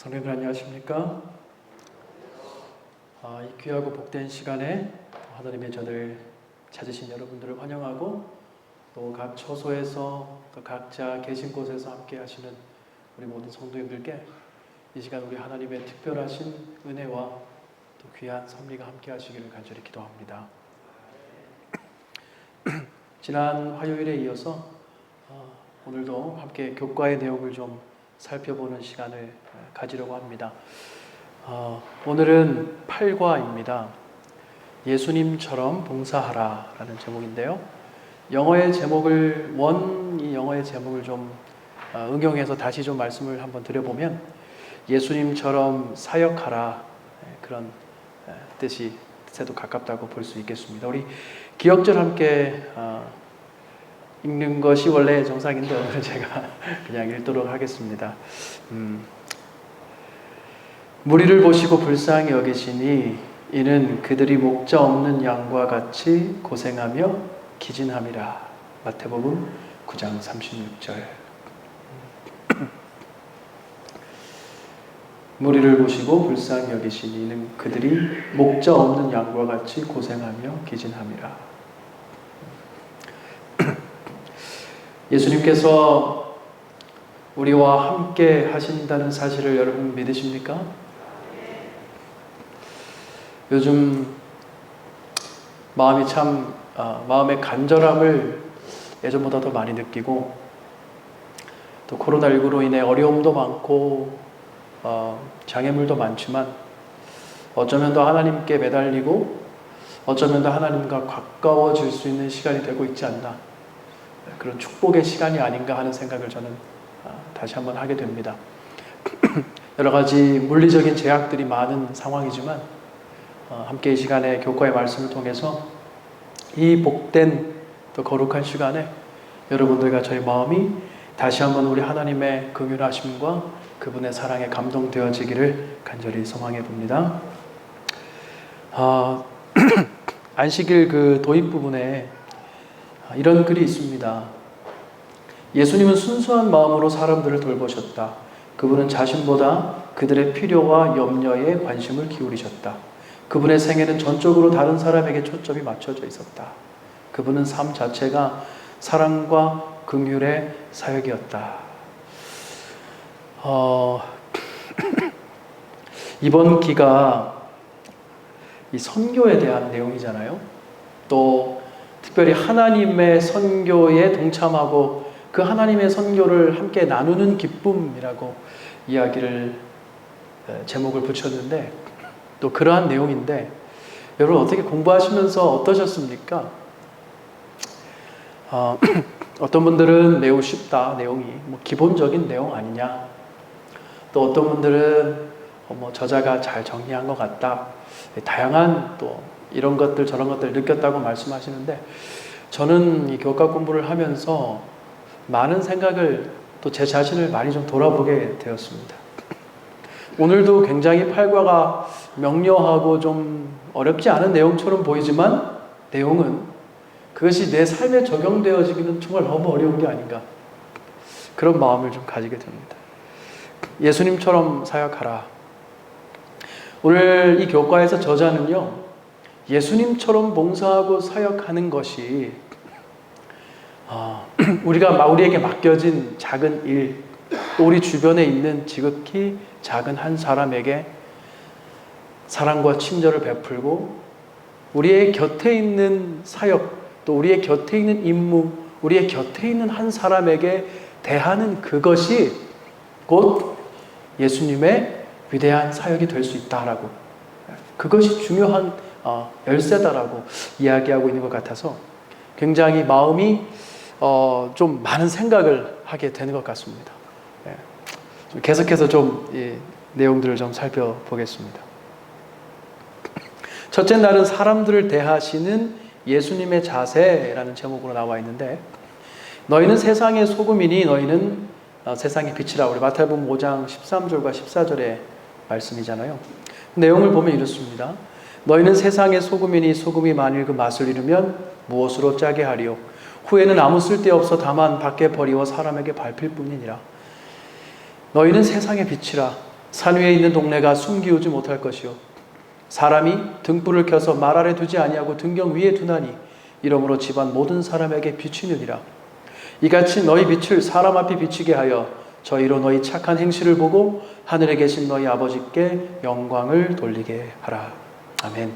성도님들 안녕하십니까? 이 귀하고 복된 시간에 하나님의 저를 찾으신 여러분들을 환영하고 또 각 처소에서 또 각자 계신 곳에서 함께 하시는 우리 모든 성도님들께 이 시간 우리 하나님의 특별하신 은혜와 또 귀한 섭리가 함께 하시기를 간절히 기도합니다. 지난 화요일에 이어서 오늘도 함께 교과의 내용을 좀 살펴보는 시간을 가지려고 합니다. 오늘은 8과입니다. 예수님처럼 봉사하라 라는 제목인데요. 이 영어의 제목을 좀 응용해서 다시 좀 말씀을 한번 드려보면 예수님처럼 사역하라, 그런 뜻에도 가깝다고 볼 수 있겠습니다. 우리 기억절 함께 읽는 것이 원래 정상인데 오늘 제가 그냥 읽도록 하겠습니다. 무리를 보시고 불쌍히 여기시니 이는 그들이 목자 없는 양과 같이 고생하며 기진함이라. 마태복음 9장 36절. 무리를 보시고 불쌍히 여기시니 이는 그들이 목자 없는 양과 같이 고생하며 기진함이라. 예수님께서 우리와 함께 하신다는 사실을 여러분 믿으십니까? 요즘 마음의 간절함을 예전보다 더 많이 느끼고 또 코로나19로 인해 어려움도 많고 장애물도 많지만 어쩌면 더 하나님께 매달리고 어쩌면 더 하나님과 가까워질 수 있는 시간이 되고 있지 않나, 그런 축복의 시간이 아닌가 하는 생각을 저는 다시 한번 하게 됩니다. 여러 가지 물리적인 제약들이 많은 상황이지만 함께 이 시간에 교과의 말씀을 통해서 이 복된 또 거룩한 시간에 여러분들과 저희 마음이 다시 한번 우리 하나님의 긍휼하심과 그분의 사랑에 감동되어지기를 간절히 소망해 봅니다. 안식일 그 도입 부분에 이런 글이 있습니다. 예수님은 순수한 마음으로 사람들을 돌보셨다. 그분은 자신보다 그들의 필요와 염려에 관심을 기울이셨다. 그분의 생애는 전적으로 다른 사람에게 초점이 맞춰져 있었다. 그분은 삶 자체가 사랑과 긍휼의 사역이었다. 이번 기가 이 선교에 대한 내용이잖아요. 또 특별히 하나님의 선교에 동참하고 그 하나님의 선교를 함께 나누는 기쁨이라고 이야기를 제목을 붙였는데, 또 그러한 내용인데 여러분 어떻게 공부하시면서 어떠셨습니까? 어떤 분들은 매우 쉽다, 내용이 기본적인 내용 아니냐, 또 어떤 분들은 저자가 잘 정리한 것 같다, 다양한 또 이런 것들 저런 것들 느꼈다고 말씀하시는데, 저는 이 교과 공부를 하면서 많은 생각을, 또 제 자신을 많이 좀 돌아보게 되었습니다. 오늘도 굉장히 8과가 명료하고 좀 어렵지 않은 내용처럼 보이지만 내용은 그것이 내 삶에 적용되어지기는 정말 너무 어려운 게 아닌가, 그런 마음을 좀 가지게 됩니다. 예수님처럼 사역하라. 오늘 이 교과에서 저자는요, 예수님처럼 봉사하고 사역하는 것이 우리에게 맡겨진 작은 일, 또 우리 주변에 있는 지극히 작은 한 사람에게 사랑과 친절을 베풀고 우리의 곁에 있는 사역, 또 우리의 곁에 있는 임무, 우리의 곁에 있는 한 사람에게 대하는 그것이 곧 예수님의 위대한 사역이 될 수 있다라고, 그것이 중요한 열쇠다라고 이야기하고 있는 것 같아서 굉장히 마음이 좀 많은 생각을 하게 되는 것 같습니다. 계속해서 좀 이 내용들을 좀 살펴보겠습니다. 첫째 날은 사람들을 대하시는 예수님의 자세라는 제목으로 나와 있는데, 너희는 세상의 소금이니 너희는 세상의 빛이라. 우리 마태복음 5장 13절과 14절의 말씀이잖아요. 내용을 보면 이렇습니다. 너희는 세상의 소금이니 소금이 만일 그 맛을 잃으면 무엇으로 짜게 하리요? 후에는 아무 쓸데없어 다만 밖에 버리워 사람에게 밟힐 뿐이니라. 너희는 세상의 빛이라. 산 위에 있는 동네가 숨기우지 못할 것이요 사람이 등불을 켜서 말 아래 두지 아니하고 등경 위에 두나니 이러므로 집안 모든 사람에게 비추느니라. 이같이 너희 빛을 사람 앞에 비추게 하여 저희로 너희 착한 행실을 보고 하늘에 계신 너희 아버지께 영광을 돌리게 하라. 아멘.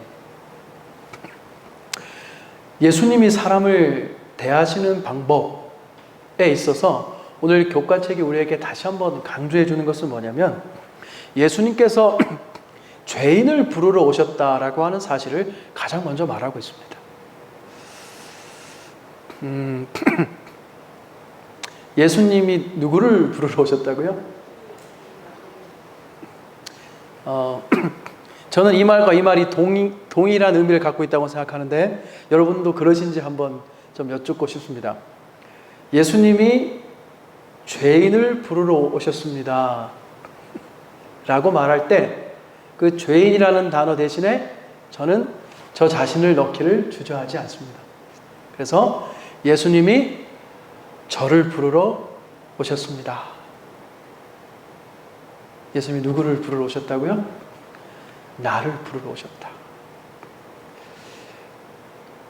예수님이 사람을 대하시는 방법에 있어서 오늘 교과책이 우리에게 다시 한번 강조해 주는 것은 뭐냐면 예수님께서 죄인을 부르러 오셨다라고 하는 사실을 가장 먼저 말하고 있습니다. 예수님이 누구를 부르러 오셨다고요? 저는 이 말과 이 말이 동일한 의미를 갖고 있다고 생각하는데 여러분도 그러신지 한번 좀 여쭙고 싶습니다. 예수님이 죄인을 부르러 오셨습니다 라고 말할 때 그 죄인이라는 단어 대신에 저는 저 자신을 넣기를 주저하지 않습니다. 그래서 예수님이 저를 부르러 오셨습니다. 예수님이 누구를 부르러 오셨다고요? 나를 부르러 오셨다.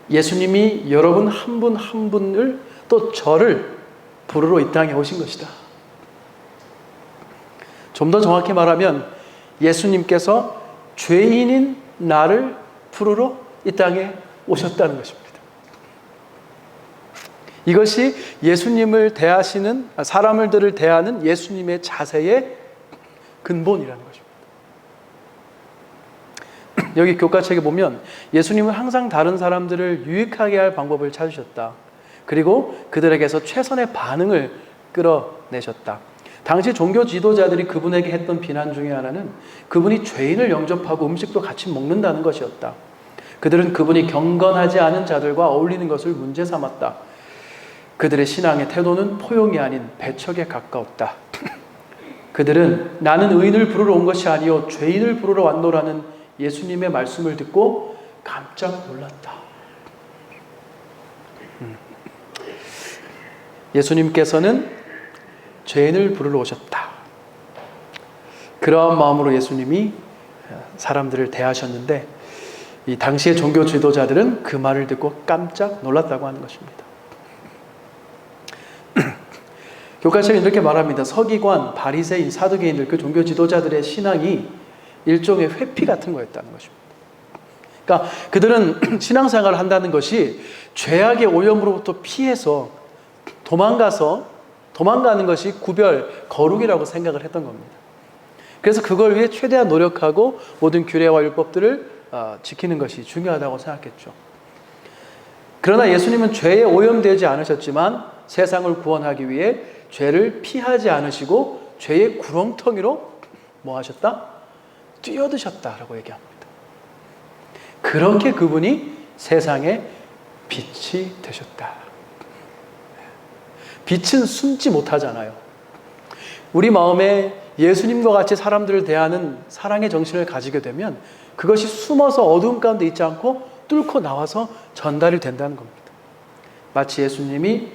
예수님이 여러분 한 분 한 분을 또 저를 부르러 이 땅에 오신 것이다. 좀 더 정확히 말하면 예수님께서 죄인인 나를 부르러 이 땅에 오셨다는 것입니다. 이것이 예수님을 대하시는 사람들을 대하는 예수님의 자세의 근본이라는 것입니다. 여기 교과책에 보면 예수님은 항상 다른 사람들을 유익하게 할 방법을 찾으셨다. 그리고 그들에게서 최선의 반응을 끌어내셨다. 당시 종교 지도자들이 그분에게 했던 비난 중에 하나는 그분이 죄인을 영접하고 음식도 같이 먹는다는 것이었다. 그들은 그분이 경건하지 않은 자들과 어울리는 것을 문제 삼았다. 그들의 신앙의 태도는 포용이 아닌 배척에 가까웠다. 그들은 나는 의인을 부르러 온 것이 아니요 죄인을 부르러 왔노라는 예수님의 말씀을 듣고 깜짝 놀랐다. 예수님께서는 죄인을 부르러 오셨다. 그러한 마음으로 예수님이 사람들을 대하셨는데 이 당시의 종교 지도자들은 그 말을 듣고 깜짝 놀랐다고 하는 것입니다. 교과책은 이렇게 말합니다. 서기관, 바리새인, 사두개인들 그 종교 지도자들의 신앙이 일종의 회피 같은 거였다는 것입니다. 그러니까 그들은 신앙생활을 한다는 것이 죄악의 오염으로부터 피해서 도망가는 것이 구별, 거룩이라고 생각을 했던 겁니다. 그래서 그걸 위해 최대한 노력하고 모든 규례와 율법들을 지키는 것이 중요하다고 생각했죠. 그러나 예수님은 죄에 오염되지 않으셨지만 세상을 구원하기 위해 죄를 피하지 않으시고 죄의 구렁텅이로 뭐 하셨다? 뛰어드셨다라고 얘기합니다. 그렇게 그분이 세상의 빛이 되셨다. 빛은 숨지 못하잖아요. 우리 마음에 예수님과 같이 사람들을 대하는 사랑의 정신을 가지게 되면 그것이 숨어서 어두움 가운데 있지 않고 뚫고 나와서 전달이 된다는 겁니다. 마치 예수님이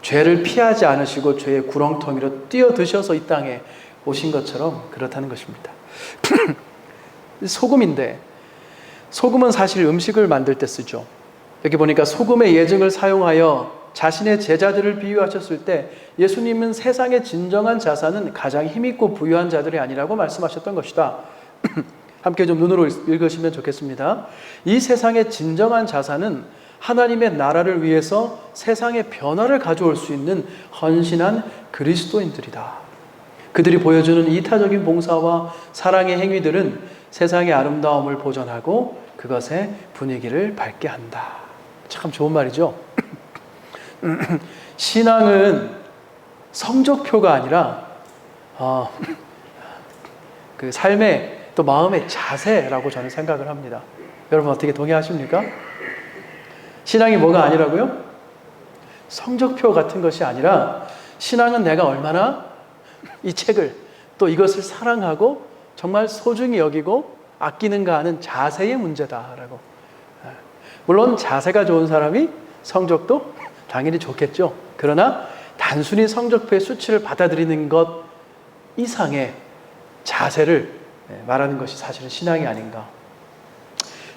죄를 피하지 않으시고 죄의 구렁텅이로 뛰어드셔서 이 땅에 오신 것처럼 그렇다는 것입니다. 소금인데 소금은 사실 음식을 만들 때 쓰죠. 여기 보니까 소금의 예증을 사용하여 자신의 제자들을 비유하셨을 때 예수님은 세상의 진정한 자산은 가장 힘있고 부유한 자들이 아니라고 말씀하셨던 것이다. 함께 좀 눈으로 읽으시면 좋겠습니다. 이 세상의 진정한 자산은 하나님의 나라를 위해서 세상의 변화를 가져올 수 있는 헌신한 그리스도인들이다. 그들이 보여주는 이타적인 봉사와 사랑의 행위들은 세상의 아름다움을 보존하고 그것의 분위기를 밝게 한다. 참 좋은 말이죠. 신앙은 성적표가 아니라 그 삶의 또 마음의 자세라고 저는 생각을 합니다. 여러분 어떻게 동의하십니까? 신앙이 뭐가 아니라고요? 성적표 같은 것이 아니라 신앙은 내가 얼마나 이 책을 또 이것을 사랑하고 정말 소중히 여기고 아끼는가 하는 자세의 문제다라고. 물론 자세가 좋은 사람이 성적도 당연히 좋겠죠. 그러나 단순히 성적표의 수치를 받아들이는 것 이상의 자세를 말하는 것이 사실은 신앙이 아닌가.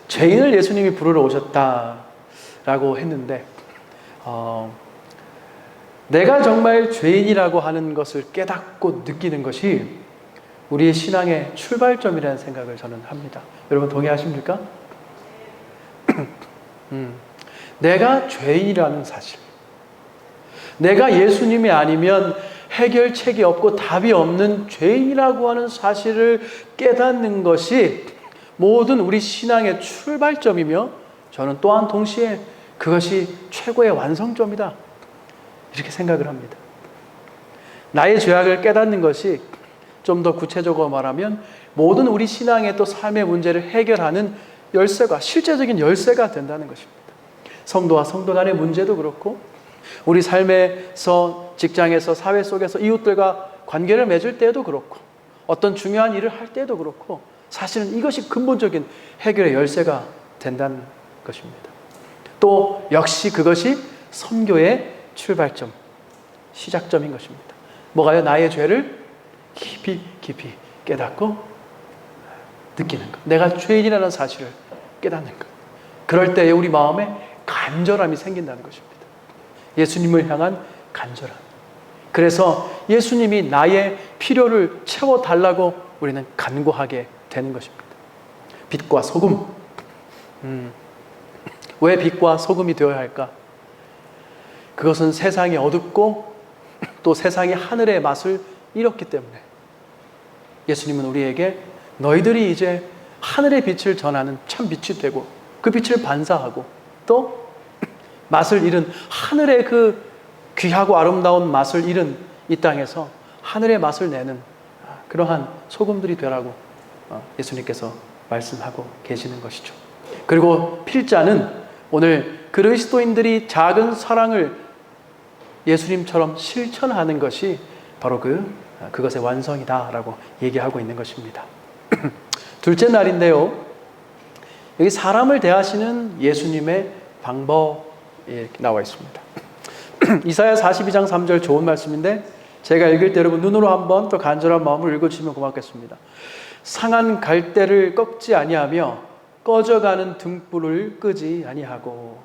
죄인을 예수님이 부르러 오셨다라고 했는데 내가 정말 죄인이라고 하는 것을 깨닫고 느끼는 것이 우리의 신앙의 출발점이라는 생각을 저는 합니다. 여러분 동의하십니까? 내가 죄인이라는 사실, 내가 예수님이 아니면 해결책이 없고 답이 없는 죄인이라고 하는 사실을 깨닫는 것이 모든 우리 신앙의 출발점이며 저는 또한 동시에 그것이 최고의 완성점이다, 이렇게 생각을 합니다. 나의 죄악을 깨닫는 것이 좀 더 구체적으로 말하면 모든 우리 신앙의 또 삶의 문제를 해결하는 열쇠가, 실제적인 열쇠가 된다는 것입니다. 성도와 성도 간의 문제도 그렇고 우리 삶에서, 직장에서, 사회 속에서 이웃들과 관계를 맺을 때도 그렇고 어떤 중요한 일을 할 때도 그렇고 사실은 이것이 근본적인 해결의 열쇠가 된다는 것입니다. 또 역시 그것이 선교의 출발점, 시작점인 것입니다. 뭐가요? 나의 죄를 깊이 깨닫고 느끼는 것. 내가 죄인이라는 사실을 깨닫는 것. 그럴 때에 우리 마음에 간절함이 생긴다는 것입니다. 예수님을 향한 간절함. 그래서 예수님이 나의 필요를 채워달라고 우리는 간구하게 되는 것입니다. 빛과 소금. 왜 빛과 소금이 되어야 할까? 그것은 세상이 어둡고 또 세상이 하늘의 맛을 잃었기 때문에 예수님은 우리에게 너희들이 이제 하늘의 빛을 전하는 참 빛이 되고 그 빛을 반사하고 또 맛을 잃은 하늘의 그 귀하고 아름다운 맛을 잃은 이 땅에서 하늘의 맛을 내는 그러한 소금들이 되라고 예수님께서 말씀하고 계시는 것이죠. 그리고 필자는 오늘 그리스도인들이 작은 사랑을 예수님처럼 실천하는 것이 바로 그것의 완성이다라고 얘기하고 있는 것입니다. 둘째 날인데요, 여기 사람을 대하시는 예수님의 방법이 나와 있습니다. 이사야 42장 3절 좋은 말씀인데 제가 읽을 때 여러분 눈으로 한번 또 간절한 마음으로 읽어주시면 고맙겠습니다. 상한 갈대를 꺾지 아니하며 꺼져가는 등불을 끄지 아니하고.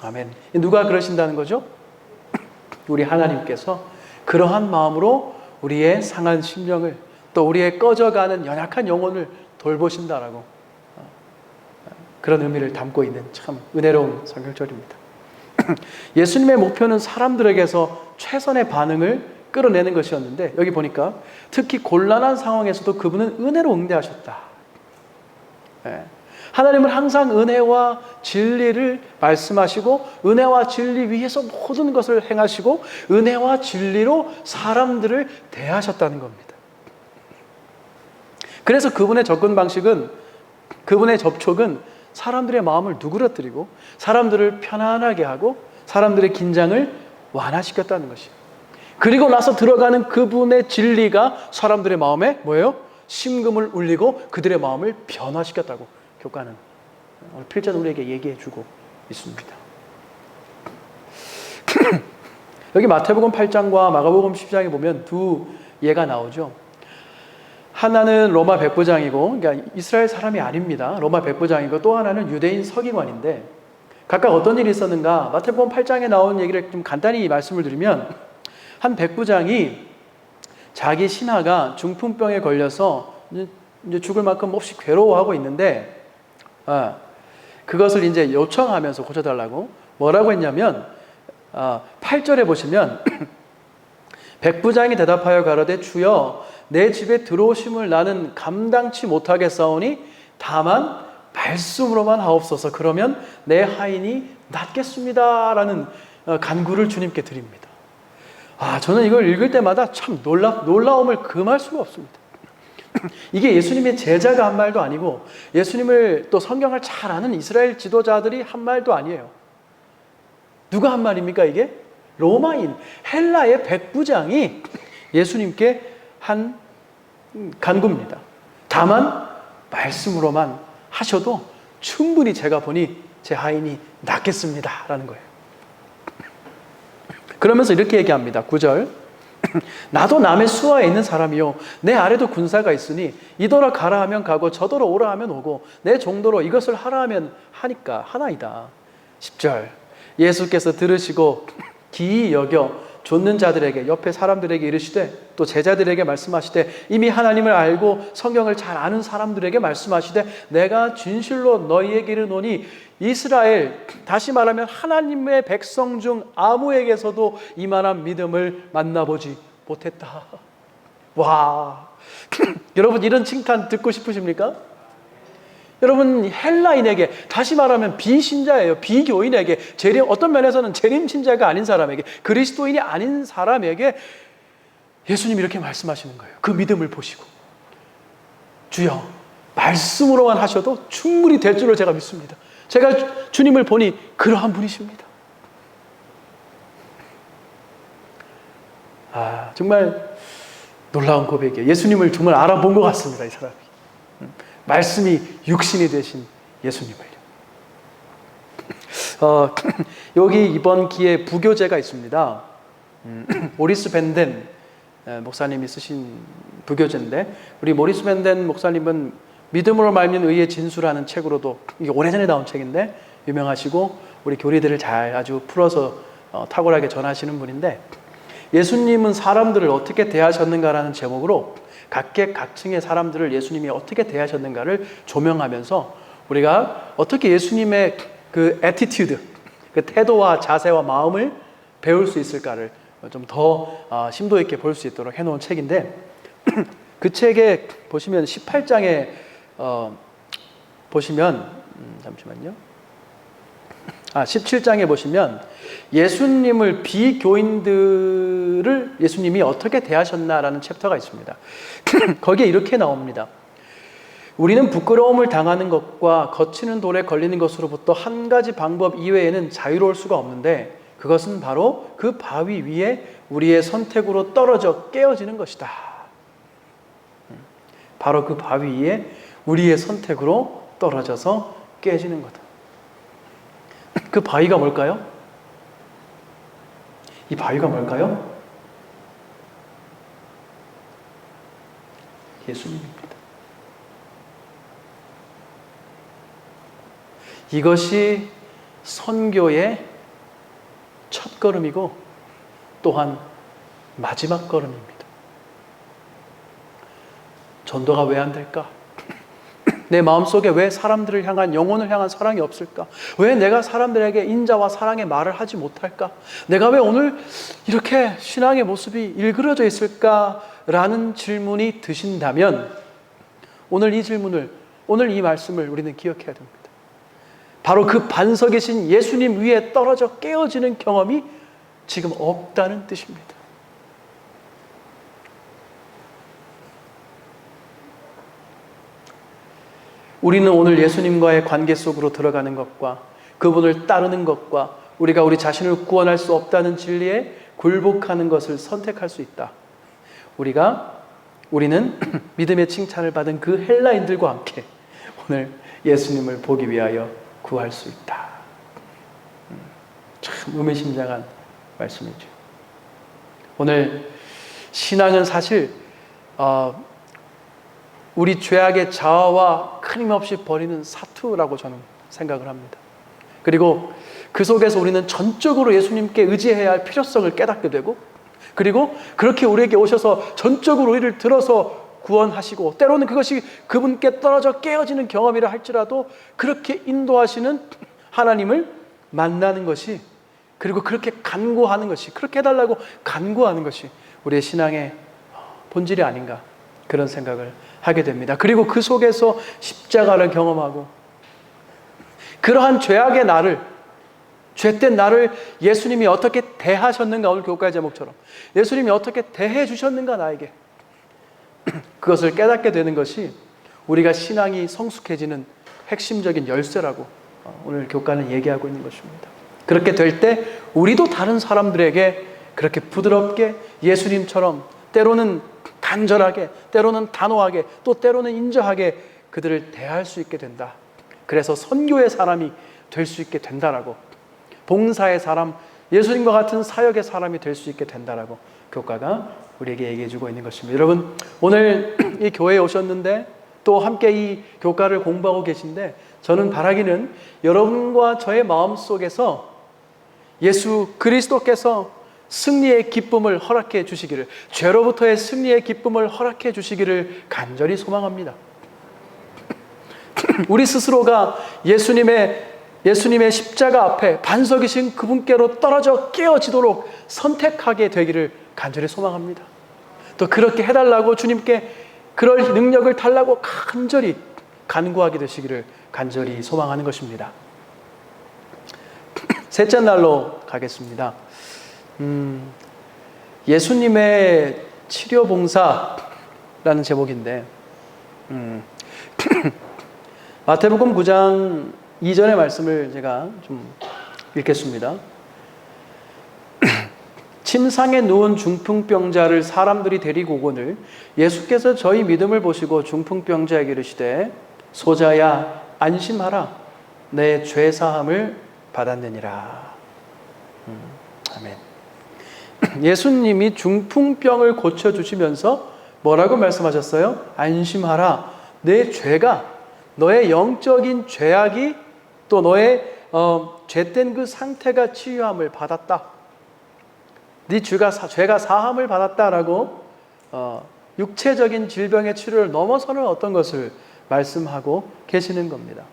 아멘. 누가 그러신다는 거죠? 우리 하나님께서 그러한 마음으로 우리의 상한 심령을 또 우리의 꺼져가는 연약한 영혼을 돌보신다라고 그런 의미를 담고 있는 참 은혜로운 성경절입니다. 예수님의 목표는 사람들에게서 최선의 반응을 끌어내는 것이었는데 여기 보니까 특히 곤란한 상황에서도 그분은 은혜로 응대하셨다. 하나님은 항상 은혜와 진리를 말씀하시고 은혜와 진리 위에서 모든 것을 행하시고 은혜와 진리로 사람들을 대하셨다는 겁니다. 그래서 그분의 접근 방식은, 그분의 접촉은 사람들의 마음을 누그러뜨리고 사람들을 편안하게 하고 사람들의 긴장을 완화시켰다는 것이에요. 그리고 나서 들어가는 그분의 진리가 사람들의 마음에 뭐예요? 심금을 울리고 그들의 마음을 변화시켰다고 교과는 오늘 필자는 우리에게 얘기해주고 있습니다. 여기 마태복음 8장과 마가복음 10장에 보면 두 예가 나오죠. 하나는 로마 백부장이고, 그러니까 이스라엘 사람이 아닙니다. 로마 백부장이고 또 하나는 유대인 서기관인데 각각 어떤 일이 있었는가? 마태복음 8장에 나온 얘기를 좀 간단히 말씀을 드리면 한 백부장이 자기 신하가 중풍병에 걸려서 이제 죽을 만큼 몹시 괴로워하고 있는데 그것을 이제 요청하면서 고쳐달라고 뭐라고 했냐면 8절에 보시면 백부장이 대답하여 가로되 주여 내 집에 들어오심을 나는 감당치 못하겠사오니 다만 말씀으로만 하옵소서. 그러면 내 하인이 낫겠습니다 라는 간구를 주님께 드립니다. 저는 이걸 읽을 때마다 참 놀라움을 금할 수가 없습니다. 이게 예수님의 제자가 한 말도 아니고 예수님을 또 성경을 잘 아는 이스라엘 지도자들이 한 말도 아니에요. 누가 한 말입니까 이게? 로마인, 헬라의 백부장이 예수님께 한 간구입니다. 다만 말씀으로만 하셔도 충분히 제가 보니 제 하인이 낫겠습니다 라는 거예요. 그러면서 이렇게 얘기합니다. 9절 나도 남의 수하에 있는 사람이요 내 아래도 군사가 있으니 이더러 가라 하면 가고 저더러 오라 하면 오고 내 종도로 이것을 하라 하면 하니까 하나이다. 10절 예수께서 들으시고 기이 여겨 좇는 자들에게 옆에 사람들에게 이르시되 또 제자들에게 말씀하시되 이미 하나님을 알고 성경을 잘 아는 사람들에게 말씀하시되 내가 진실로 너희에게 이르노니 이스라엘 다시 말하면 하나님의 백성 중 아무에게서도 이만한 믿음을 만나보지 못했다. 와 여러분 이런 칭찬 듣고 싶으십니까? 여러분 헬라인에게 다시 말하면 비신자예요. 비교인에게 어떤 면에서는 재림신자가 아닌 사람에게 그리스도인이 아닌 사람에게 예수님이 이렇게 말씀하시는 거예요. 그 믿음을 보시고 주여 말씀으로만 하셔도 충분히 될 줄로 제가 믿습니다. 제가 주님을 보니 그러한 분이십니다. 정말 놀라운 고백이에요. 예수님을 정말 알아본 것 같습니다. 이 사람이 말씀이 육신이 되신 예수님을요. 여기 이번 기회에 부교재가 있습니다. 모리스 벤덴 목사님이 쓰신 부교재인데 우리 모리스 벤덴 목사님은 믿음으로 말미암은 의의 진수라는 책으로도 이게 오래전에 나온 책인데 유명하시고 우리 교리들을 잘 아주 풀어서 탁월하게 전하시는 분인데 예수님은 사람들을 어떻게 대하셨는가라는 제목으로 각계각층의 사람들을 예수님이 어떻게 대하셨는가를 조명하면서 우리가 어떻게 예수님의 그 애티튜드, 그 태도와 자세와 마음을 배울 수 있을까를 좀 더 심도 있게 볼 수 있도록 해놓은 책인데 그 책에 보시면 18장에 보시면 잠시만요. 17장에 보시면 예수님을 비교인들을 예수님이 어떻게 대하셨나라는 챕터가 있습니다. 거기에 이렇게 나옵니다. 우리는 부끄러움을 당하는 것과 거치는 돌에 걸리는 것으로부터 한 가지 방법 이외에는 자유로울 수가 없는데 그것은 바로 그 바위 위에 우리의 선택으로 떨어져 깨어지는 것이다. 바로 그 바위 위에 우리의 선택으로 떨어져서 깨지는 거다. 그 바위가 뭘까요? 이 바위가 뭘까요? 예수님입니다. 이것이 선교의 첫 걸음이고 또한 마지막 걸음입니다. 전도가 왜 안 될까? 내 마음속에 왜 사람들을 향한 영혼을 향한 사랑이 없을까? 왜 내가 사람들에게 인자와 사랑의 말을 하지 못할까? 내가 왜 오늘 이렇게 신앙의 모습이 일그러져 있을까라는 질문이 드신다면 오늘 이 질문을, 오늘 이 말씀을 우리는 기억해야 됩니다. 바로 그 반석이신 예수님 위에 떨어져 깨어지는 경험이 지금 없다는 뜻입니다. 우리는 오늘 예수님과의 관계 속으로 들어가는 것과 그분을 따르는 것과 우리가 우리 자신을 구원할 수 없다는 진리에 굴복하는 것을 선택할 수 있다. 우리는 믿음의 칭찬을 받은 그 헬라인들과 함께 오늘 예수님을 보기 위하여 구할 수 있다. 참 의미심장한 말씀이죠. 오늘 신앙은 사실 우리 죄악의 자아와 끊임없이 버리는 사투라고 저는 생각을 합니다. 그리고 그 속에서 우리는 전적으로 예수님께 의지해야 할 필요성을 깨닫게 되고 그리고 그렇게 우리에게 오셔서 전적으로 우리를 들어서 구원하시고 때로는 그것이 그분께 떨어져 깨어지는 경험이라 할지라도 그렇게 인도하시는 하나님을 만나는 것이 그리고 그렇게 간구하는 것이 그렇게 해달라고 간구하는 것이 우리의 신앙의 본질이 아닌가 그런 생각을 하게 됩니다. 그리고 그 속에서 십자가를 경험하고 그러한 죄악의 나를 죄된 나를 예수님이 어떻게 대하셨는가 오늘 교육과의 제목처럼 예수님이 어떻게 대해 주셨는가 나에게 그것을 깨닫게 되는 것이 우리가 신앙이 성숙해지는 핵심적인 열쇠라고 오늘 교과는 얘기하고 있는 것입니다. 그렇게 될 때 우리도 다른 사람들에게 그렇게 부드럽게 예수님처럼 때로는 간절하게 때로는 단호하게 또 때로는 인자하게 그들을 대할 수 있게 된다. 그래서 선교의 사람이 될 수 있게 된다라고 봉사의 사람, 예수님과 같은 사역의 사람이 될 수 있게 된다라고 교과가 우리에게 얘기해주고 있는 것입니다. 여러분, 오늘 이 교회에 오셨는데 또 함께 이 교과를 공부하고 계신데, 저는 바라기는 여러분과 저의 마음속에서 예수 그리스도께서 승리의 기쁨을 허락해 주시기를, 죄로부터의 승리의 기쁨을 허락해 주시기를 간절히 소망합니다. 우리 스스로가 예수님의 십자가 앞에 반석이신 그분께로 떨어져 깨어지도록 선택하게 되기를 간절히 소망합니다. 또 그렇게 해달라고 주님께 그럴 능력을 달라고 간절히 간구하게 되시기를 간절히 소망하는 것입니다. 셋째 날로 가겠습니다. 예수님의 치료봉사라는 제목인데, 마태복음 9장 2절의 말씀을 제가 좀 읽겠습니다. 침상에 누운 중풍병자를 사람들이 데리고 오거늘 예수께서 저희 믿음을 보시고 중풍병자에게 이르시되 소자야 안심하라 내 죄사함을 받았느니라. 아멘. 예수님이 중풍병을 고쳐주시면서 뭐라고 말씀하셨어요? 안심하라. 내 죄가, 너의 영적인 죄악이 또 너의 죄된 그 상태가 치유함을 받았다. 네 죄가 사함을 받았다라고 육체적인 질병의 치료를 넘어서는 어떤 것을 말씀하고 계시는 겁니다.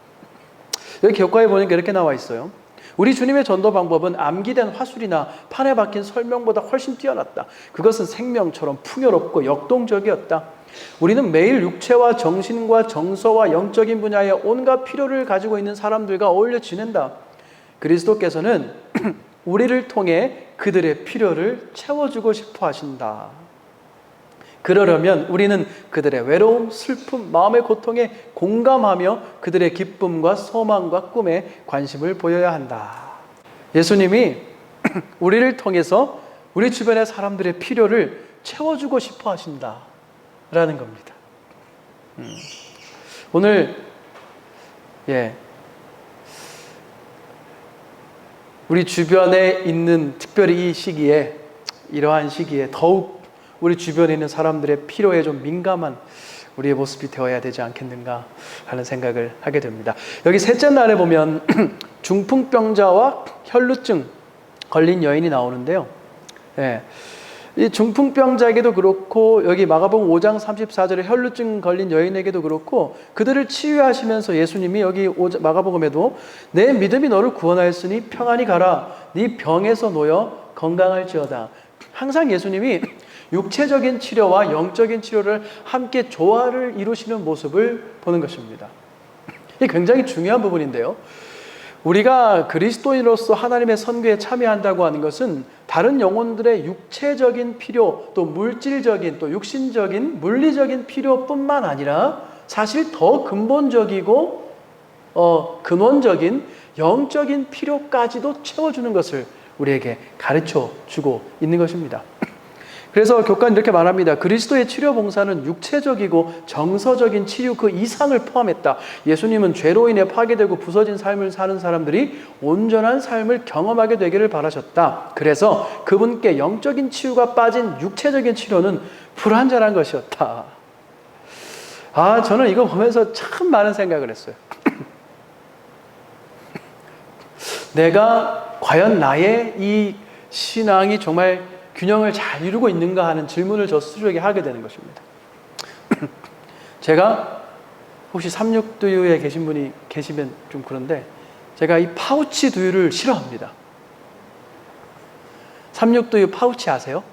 여기 교과에 보니까 이렇게 나와 있어요. 우리 주님의 전도 방법은 암기된 화술이나 판에 박힌 설명보다 훨씬 뛰어났다. 그것은 생명처럼 풍요롭고 역동적이었다. 우리는 매일 육체와 정신과 정서와 영적인 분야의 온갖 필요를 가지고 있는 사람들과 어울려 지낸다. 그리스도께서는 우리를 통해 그들의 필요를 채워주고 싶어 하신다. 그러려면 우리는 그들의 외로움, 슬픔, 마음의 고통에 공감하며 그들의 기쁨과 소망과 꿈에 관심을 보여야 한다. 예수님이 우리를 통해서 우리 주변의 사람들의 필요를 채워주고 싶어 하신다라는 겁니다. 오늘 우리 주변에 있는, 특별히 이 시기에, 이러한 시기에 더욱 우리 주변에 있는 사람들의 필요에 좀 민감한 우리의 모습이 되어야 되지 않겠는가 하는 생각을 하게 됩니다. 여기 셋째 날에 보면 중풍병자와 혈루증 걸린 여인이 나오는데요. 이 중풍병자에게도 그렇고 여기 마가복음 5장 34절에 혈루증 걸린 여인에게도 그렇고 그들을 치유하시면서 예수님이 여기 마가복음에도 내 믿음이 너를 구원하였으니 평안히 가라 네 병에서 놓여 건강할지어다. 항상 예수님이 육체적인 치료와 영적인 치료를 함께 조화를 이루시는 모습을 보는 것입니다. 이게 굉장히 중요한 부분인데요. 우리가 그리스도인으로서 하나님의 선교에 참여한다고 하는 것은 다른 영혼들의 육체적인 필요, 또 물질적인, 또 육신적인, 물리적인 필요뿐만 아니라 사실 더 근본적이고 근원적인 영적인 필요까지도 채워주는 것을 우리에게 가르쳐 주고 있는 것입니다. 그래서 교과는 이렇게 말합니다. 그리스도의 치료 봉사는 육체적이고 정서적인 치유 그 이상을 포함했다. 예수님은 죄로 인해 파괴되고 부서진 삶을 사는 사람들이 온전한 삶을 경험하게 되기를 바라셨다. 그래서 그분께 영적인 치유가 빠진 육체적인 치료는 불완전한 것이었다. 저는 이거 보면서 참 많은 생각을 했어요. 내가 과연 나의 이 신앙이 정말 균형을 잘 이루고 있는가 하는 질문을 저 스스로에게 하게 되는 것입니다. 제가 혹시 삼육두유에 계신 분이 계시면 좀 그런데 제가 이 파우치 두유를 싫어합니다. 삼육두유 파우치 아세요?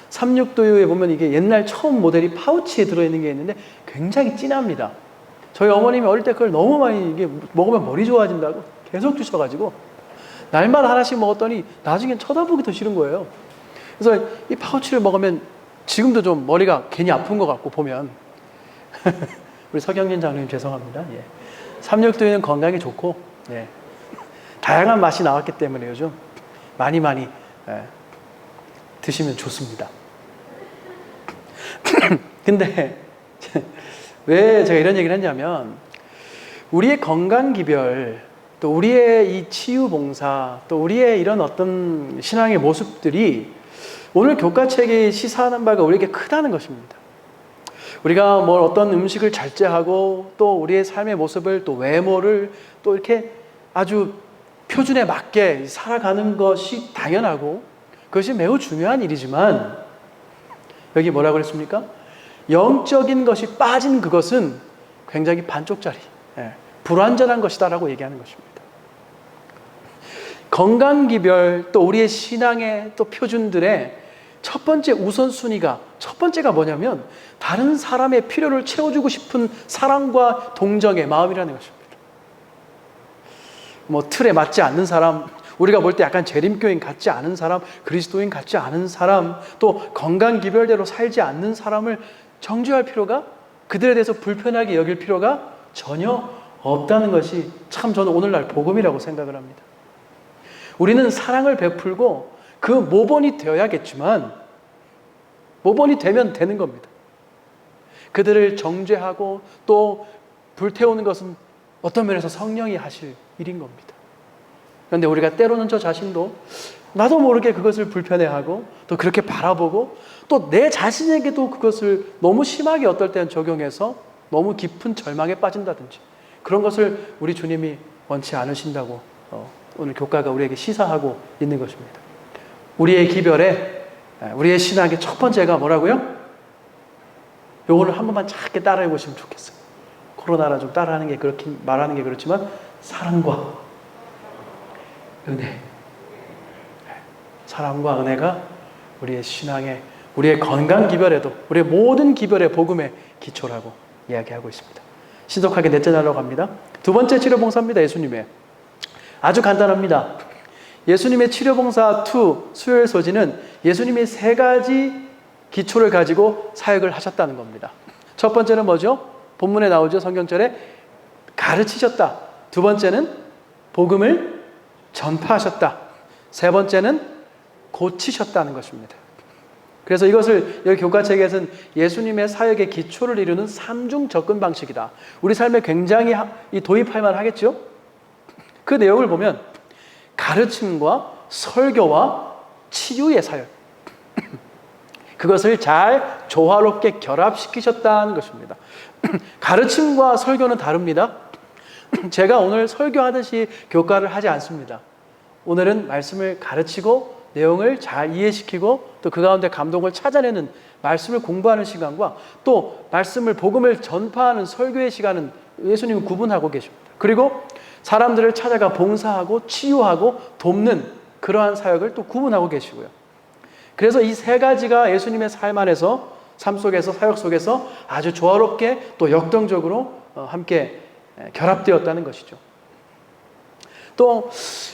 삼육두유에 보면 이게 옛날 처음 모델이 파우치에 들어있는 게 있는데 굉장히 진합니다. 저희 어머님이 어릴 때 그걸 너무 많이 이게 먹으면 머리 좋아진다고 계속 주셔가지고 날마다 하나씩 먹었더니 나중엔 쳐다보기 더 싫은 거예요. 그래서 이 파우치를 먹으면 지금도 좀 머리가 괜히 아픈 것 같고 보면 우리 서경진 장로님 죄송합니다. 삼육두유는 건강에 좋고 다양한 맛이 나왔기 때문에 요즘 많이 드시면 좋습니다. 근데 왜 제가 이런 얘기를 했냐면 우리의 건강기별 또 우리의 이 치유봉사 또 우리의 이런 어떤 신앙의 모습들이 오늘 교과책이 시사하는 바가 우리에게 크다는 것입니다. 우리가 뭐 어떤 음식을 절제하고 또 우리의 삶의 모습을 또 외모를 또 이렇게 아주 표준에 맞게 살아가는 것이 당연하고 그것이 매우 중요한 일이지만 여기 뭐라고 그랬습니까? 영적인 것이 빠진 그것은 굉장히 반쪽짜리, 불완전한 것이다라고 얘기하는 것입니다. 건강기별 또 우리의 신앙의 또 표준들의 첫 번째 우선순위가 첫 번째가 뭐냐면 다른 사람의 필요를 채워주고 싶은 사랑과 동정의 마음이라는 것입니다. 뭐 틀에 맞지 않는 사람, 우리가 볼 때 약간 재림교인 같지 않은 사람, 그리스도인 같지 않은 사람, 또 건강기별대로 살지 않는 사람을 정죄할 필요가, 그들에 대해서 불편하게 여길 필요가 전혀 없다는 것이 참 저는 오늘날 복음이라고 생각을 합니다. 우리는 사랑을 베풀고 그 모본이 되어야겠지만 모본이 되면 되는 겁니다. 그들을 정죄하고 또 불태우는 것은 어떤 면에서 성령이 하실 일인 겁니다. 그런데 우리가 때로는 저 자신도 나도 모르게 그것을 불편해하고 또 그렇게 바라보고 또 내 자신에게도 그것을 너무 심하게 어떨 때는 적용해서 너무 깊은 절망에 빠진다든지 그런 것을 우리 주님이 원치 않으신다고 오늘 교과가 우리에게 시사하고 있는 것입니다. 우리의 기별에, 우리의 신학의 첫 번째가 뭐라고요? 요거를 한 번만 작게 따라해 보시면 좋겠어요. 코로나라 좀 따라하는 게 그렇긴 말하는 게 그렇지만 사랑과 은혜, 사랑과 은혜가 우리의 신앙의, 우리의 건강 기별에도 우리의 모든 기별의 복음의 기초라고 이야기하고 있습니다. 신속하게 넷째 날로 갑니다. 두 번째 치료봉사입니다. 예수님의 아주 간단합니다. 예수님의 치료봉사 2 수요일 소지는 예수님이 세 가지 기초를 가지고 사역을 하셨다는 겁니다. 첫 번째는 뭐죠? 본문에 나오죠. 성경절에 가르치셨다. 두 번째는 복음을 전파하셨다. 세 번째는 고치셨다는 것입니다. 그래서 이것을 여기 교과책에서는 예수님의 사역의 기초를 이루는 3중 접근 방식이다. 우리 삶에 굉장히 도입할 만하겠죠? 그 내용을 보면 가르침과 설교와 치유의 사역, 그것을 잘 조화롭게 결합시키셨다는 것입니다. 가르침과 설교는 다릅니다. 제가 오늘 설교하듯이 교과를 하지 않습니다. 오늘은 말씀을 가르치고 내용을 잘 이해시키고 또 그 가운데 감동을 찾아내는 말씀을 공부하는 시간과 또 말씀을 복음을 전파하는 설교의 시간은 예수님은 구분하고 계십니다. 그리고 사람들을 찾아가 봉사하고 치유하고 돕는 그러한 사역을 또 구분하고 계시고요. 그래서 이 세 가지가 예수님의 삶 안에서, 삶 속에서, 사역 속에서 아주 조화롭게 또 역동적으로 함께 결합되었다는 것이죠. 또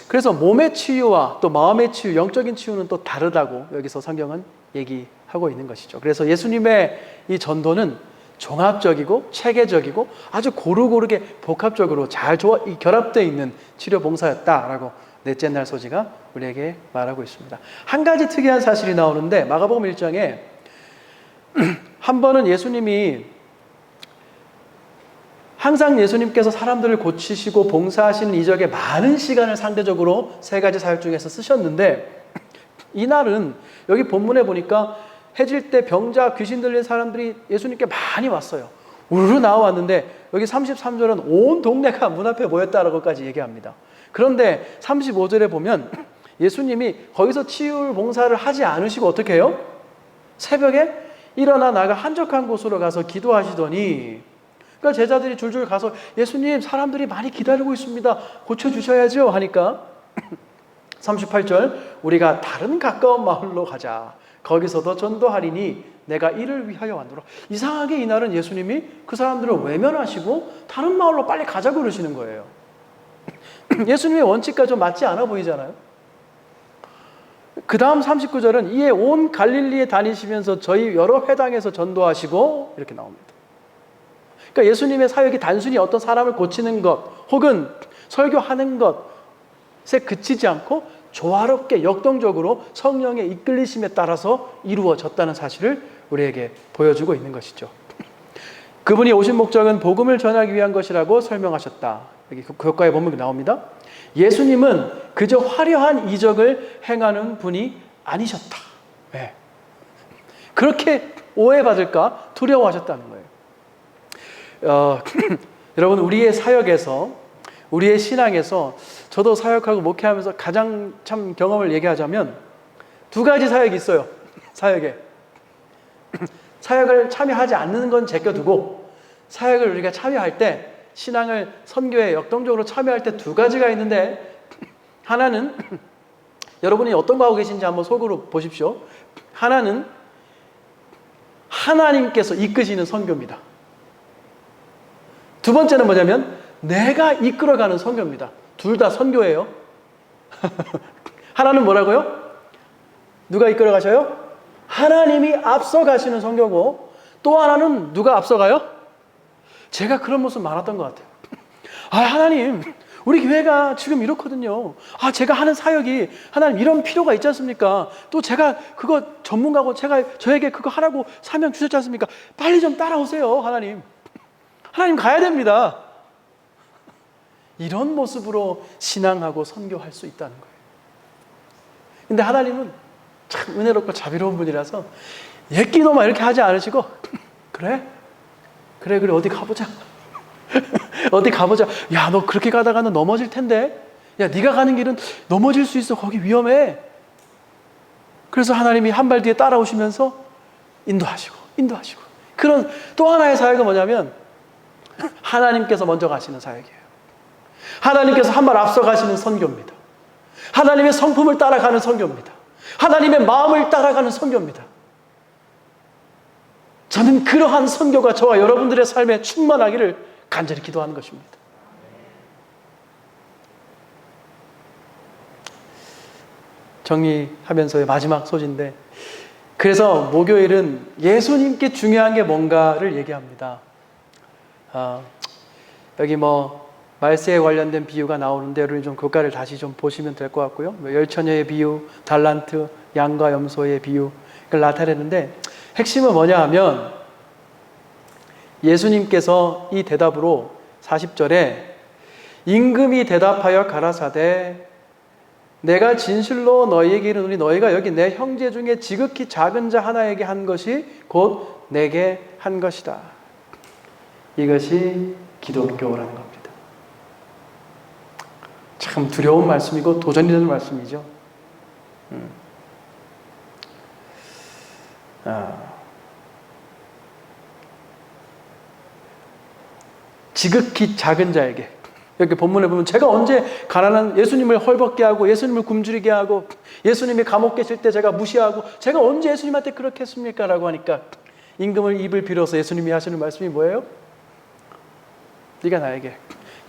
그래서 몸의 치유와 또 마음의 치유, 영적인 치유는 또 다르다고 여기서 성경은 얘기하고 있는 것이죠. 그래서 예수님의 이 전도는 종합적이고 체계적이고 아주 고루고루게 복합적으로 잘 결합되어 있는 치료 봉사였다라고 넷째 날 소지가 우리에게 말하고 있습니다. 한 가지 특이한 사실이 나오는데 마가복음 1장에 한 번은 예수님이 항상 예수님께서 사람들을 고치시고 봉사하시는 이적에 많은 시간을 상대적으로 세 가지 사역 중에서 쓰셨는데 이날은 여기 본문에 보니까 해질 때 병자, 귀신 들린 사람들이 예수님께 많이 왔어요. 우르르 나와왔는데 여기 33절은 온 동네가 문 앞에 모였다라고까지 얘기합니다. 그런데 35절에 보면 예수님이 거기서 치유 봉사를 하지 않으시고 어떻게 해요? 새벽에 일어나 나가 한적한 곳으로 가서 기도하시더니 그러니까 제자들이 줄줄 가서 예수님 사람들이 많이 기다리고 있습니다. 고쳐주셔야죠 하니까 38절 우리가 다른 가까운 마을로 가자. 거기서도 전도하리니 내가 이를 위하여 왔노라. 이상하게 이날은 예수님이 그 사람들을 외면하시고 다른 마을로 빨리 가자고 그러시는 거예요. 예수님의 원칙과 좀 맞지 않아 보이잖아요. 그 다음 39절은 이에 온 갈릴리에 다니시면서 저희 여러 회당에서 전도하시고 이렇게 나옵니다. 그러니까 예수님의 사역이 단순히 어떤 사람을 고치는 것 혹은 설교하는 것에 그치지 않고 조화롭게 역동적으로 성령의 이끌리심에 따라서 이루어졌다는 사실을 우리에게 보여주고 있는 것이죠. 그분이 오신 목적은 복음을 전하기 위한 것이라고 설명하셨다. 여기 교과에 보면 나옵니다. 예수님은 그저 화려한 이적을 행하는 분이 아니셨다. 네. 그렇게 오해받을까 두려워하셨다는 거예요. 여러분, 우리의 사역에서, 우리의 신앙에서, 저도 사역하고 목회하면서 가장 참 경험을 얘기하자면 두 가지 사역이 있어요. 사역에. 사역을 참여하지 않는 건 제껴두고, 사역을 우리가 참여할 때, 신앙을 선교에 역동적으로 참여할 때 두 가지가 있는데, 하나는 여러분이 어떤 거 하고 계신지 한번 속으로 보십시오. 하나는 하나님께서 이끄시는 선교입니다. 두 번째는 뭐냐면 내가 이끌어가는 선교입니다. 둘 다 선교예요. 하나는 뭐라고요? 누가 이끌어 가셔요? 하나님이 앞서 가시는 선교고, 또 하나는 누가 앞서가요? 제가 그런 모습 많았던 것 같아요. 하나님, 우리 교회가 지금 이렇거든요. 제가 하는 사역이, 하나님 이런 필요가 있지 않습니까? 또 제가 그거 전문가고 저에게 그거 하라고 사명 주셨지 않습니까? 빨리 좀 따라오세요, 하나님. 하나님 가야 됩니다. 이런 모습으로 신앙하고 선교할 수 있다는 거예요. 근데 하나님은 참 은혜롭고 자비로운 분이라서 옛기도만 이렇게 하지 않으시고, 그래 어디 가보자. 어디 가보자. 야, 너 그렇게 가다가는 넘어질 텐데. 야, 네가 가는 길은 넘어질 수 있어. 거기 위험해. 그래서 하나님이 한 발 뒤에 따라오시면서 인도하시고. 그런 또 하나의 사역은 뭐냐면 하나님께서 먼저 가시는 사역이에요. 하나님께서 한 발 앞서 가시는 선교입니다. 하나님의 성품을 따라가는 선교입니다. 하나님의 마음을 따라가는 선교입니다. 저는 그러한 선교가 저와 여러분들의 삶에 충만하기를 간절히 기도하는 것입니다. 정리하면서의 마지막 소지인데, 그래서 목요일은 예수님께 중요한 게 뭔가를 얘기합니다. 여기 말세에 관련된 비유가 나오는데 여러분이 좀 그것까지 다시 좀 보시면 될 것 같고요. 열처녀의 비유, 달란트, 양과 염소의 비유, 그걸 나타내는데 핵심은 뭐냐 하면 예수님께서 이 대답으로 40절에 임금이 대답하여 가라사대 내가 진실로 너희에게 이르노니 너희가 여기 내 형제 중에 지극히 작은 자 하나에게 한 것이 곧 내게 한 것이다. 이것이 기독교라는 겁니다. 참 두려운 말씀이고 도전이 되는 말씀이죠. 지극히 작은 자에게, 이렇게 본문에 보면 제가 언제 가난한 예수님을 헐벗게 하고 예수님을 굶주리게 하고 예수님이 감옥 계실 때 제가 무시하고 제가 언제 예수님한테 그렇게 했습니까? 라고 하니까 임금을 입을 빌어서 예수님이 하시는 말씀이 뭐예요? 네가 나에게,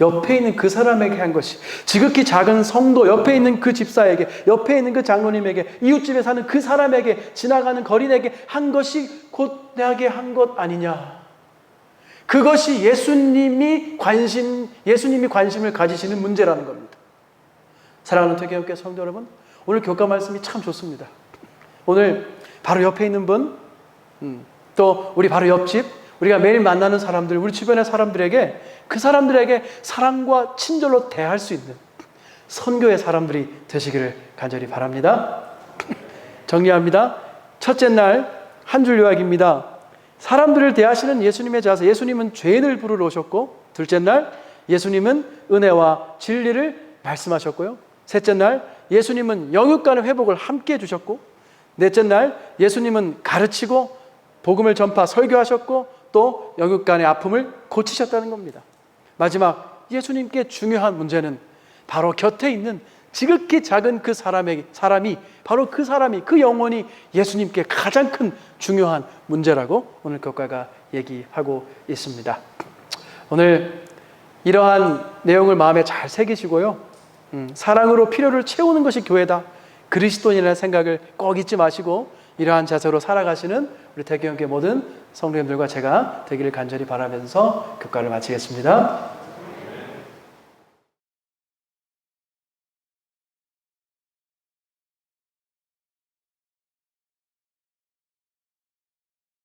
옆에 있는 그 사람에게 한 것이, 지극히 작은 성도 옆에 있는 그 집사에게, 옆에 있는 그 장로님에게, 이웃집에 사는 그 사람에게, 지나가는 거린에게 한 것이 곧 내게 한 것 아니냐. 그것이 예수님이 관심을 가지시는 문제라는 겁니다. 사랑하는 퇴교교회 성도 여러분, 오늘 교과 말씀이 참 좋습니다. 오늘 바로 옆에 있는 분, 또 우리 바로 옆집, 우리가 매일 만나는 사람들, 우리 주변의 사람들에게, 그 사람들에게 사랑과 친절로 대할 수 있는 선교의 사람들이 되시기를 간절히 바랍니다. 정리합니다. 첫째 날 한 줄 요약입니다. 사람들을 대하시는 예수님의 자세. 예수님은 죄인을 부르러 오셨고, 둘째 날 예수님은 은혜와 진리를 말씀하셨고요. 셋째 날 예수님은 영육간의 회복을 함께 해주셨고, 넷째 날 예수님은 가르치고 복음을 전파 설교하셨고 또 영육간의 아픔을 고치셨다는 겁니다. 마지막 예수님께 중요한 문제는 바로 곁에 있는 지극히 작은 그 사람이 바로 그 사람이, 그 영혼이 예수님께 가장 큰 중요한 문제라고 오늘 교과가 얘기하고 있습니다. 오늘 이러한 내용을 마음에 잘 새기시고요. 사랑으로 필요를 채우는 것이 교회다. 그리스도인이라는 생각을 꼭 잊지 마시고 이러한 자세로 살아가시는 우리 대교회 모든 성도님들과 제가 되기를 간절히 바라면서 교과를 마치겠습니다.